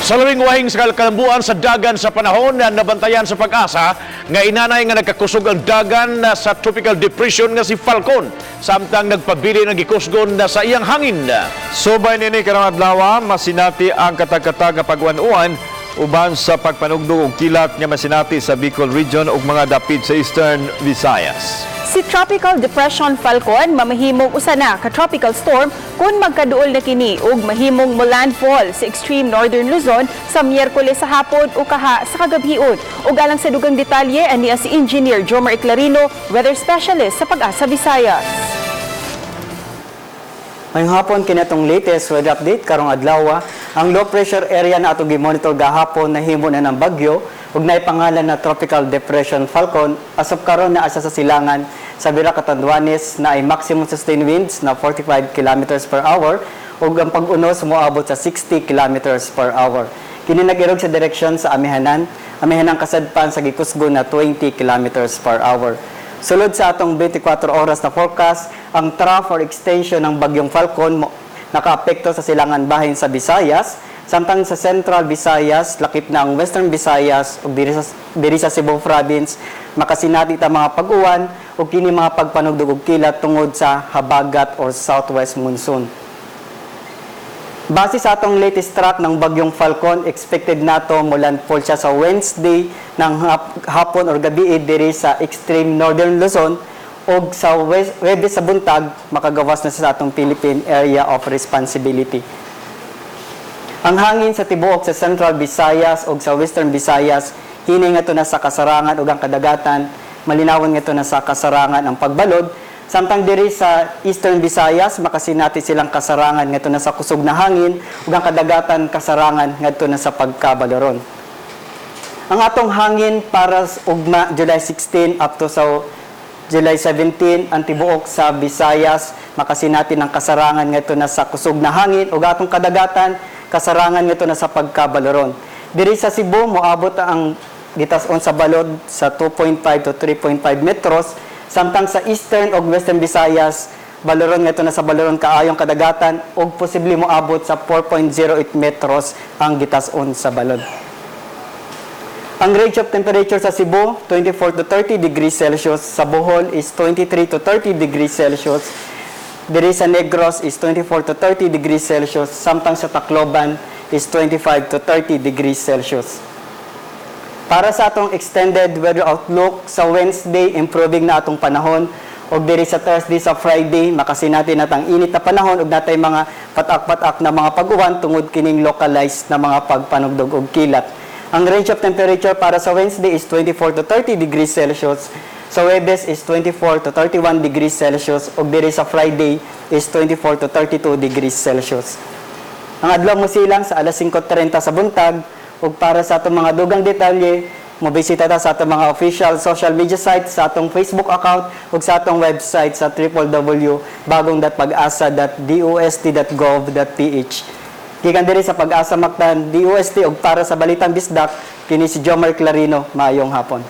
Sa labing wahing sa kalambuan sa dagan sa panahon na nabantayan sa pag-asa, nga inanay nga nagkakusog ang dagan sa tropical depression nga si Falcon, samtang nagpabili ng gikusgon na sa iyang hangin. Subay nini karong adlaw, masinati ang katag-katag nga pagwan-uwan uban sa pagpanugdog og kilat nga masinati sa Bicol Region ug mga dapit sa Eastern Visayas. Si Tropical Depression Falcon mamahimong usa na ka tropical storm kung magkaduol na kini ug mahimong mo-landfall sa extreme northern Luzon sa Miyerkules sa hapon o kaha sa kagabion. Ug alang sa dugang detalye aniya si Engineer Jomar Clarino, weather specialist sa Pag-asa Visayas. Ngayong hapon kinatong latest weather update karong adlaw, ang low pressure area na atong gi-monitor gahapon nahimo na ng Bagyo ug naay pangalan na Tropical Depression Falcon. As of karon na asa sa silangan sa Bira Catanduanes na ay maximum sustained winds na 45 kilometers per hour ug ang pag-unos moabot sa 60 kilometers per hour. Kini nag-irog sa direksyon sa amihanang kasadpan sa gikusgon na 20 kilometers per hour. Sulod sa atong 24 oras na forecast, ang trough or extension ng Bagyong Falcon nakaapekto sa silangan bahin sa Visayas, samtang sa Central Visayas, lakip na ang Western Visayas ug diri sa Sugbo Province, makasinati ta mga pag-uwan ug kini mga pagpanugdog og kilat tungod sa habagat or southwest monsoon. Base sa atong latest track ng Bagyong Falcon, expected nato mo-landfall siya sa Wednesday ng hapon or gabi diri sa extreme northern Luzon ug sa Webes sa buntag makagawas na sa atong Philippine Area of Responsibility. Ang hangin sa tibuok sa Central Visayas ug sa Western Visayas hini nga na sa kasarangan ug ang kadagatan, malinawon nga na sa kasarangan ang pagbalod. Samtang diri sa Eastern Visayas, makasinati silang kasarangan ngadto na sa kusog na hangin ug ang kadagatan kasarangan ngadto na sa pagkabaloron. Ang atong hangin para ugma July 16 up to sa July 17 ang tibuok sa Visayas, makasinati ng kasarangan ngadto na sa kusog na hangin ug atong kadagatan kasarangan ngadto na sa pagkabaloron. Diri sa Sugbo moabot ang gitason sa balod sa 2.5 to 3.5 metros. Samtang sa Eastern ug Western Visayas, baloron nga ito na sa baloron kaayong kadagatan ug posible moabot sa 4.08 metros ang gitason sa balod. Ang range of temperature sa Cebu, 24 to 30 degrees Celsius. Sa Bohol is 23 to 30 degrees Celsius. Diri sa Negros is 24 to 30 degrees Celsius. Samtang sa Tacloban is 25 to 30 degrees Celsius. Para sa atong extended weather outlook, sa Wednesday, improving na atong panahon. O diri sa Thursday sa Friday, makasinati natang init na panahon ug natay mga patak-patak na mga pag-uwan tungod kining localized na mga pagpanugdog og kilat. Ang range of temperature para sa Wednesday is 24 to 30 degrees Celsius. Sa Huwebes is 24 to 31 degrees Celsius. O diri sa Friday is 24 to 32 degrees Celsius. Ang adlaw mo silang sa alas 5:30 sa buntag. Ug para sa atong mga dugang detalye, mobisita ta sa atong mga official social media sites, sa atong Facebook account ug sa atong website sa www.bagong.pag-asa.dost.gov.ph. Gikan diri sa Pag-asa Mactan, DOST ug para sa Balitang Bisdak, kini si Jomar Clarino. Maayong hapon.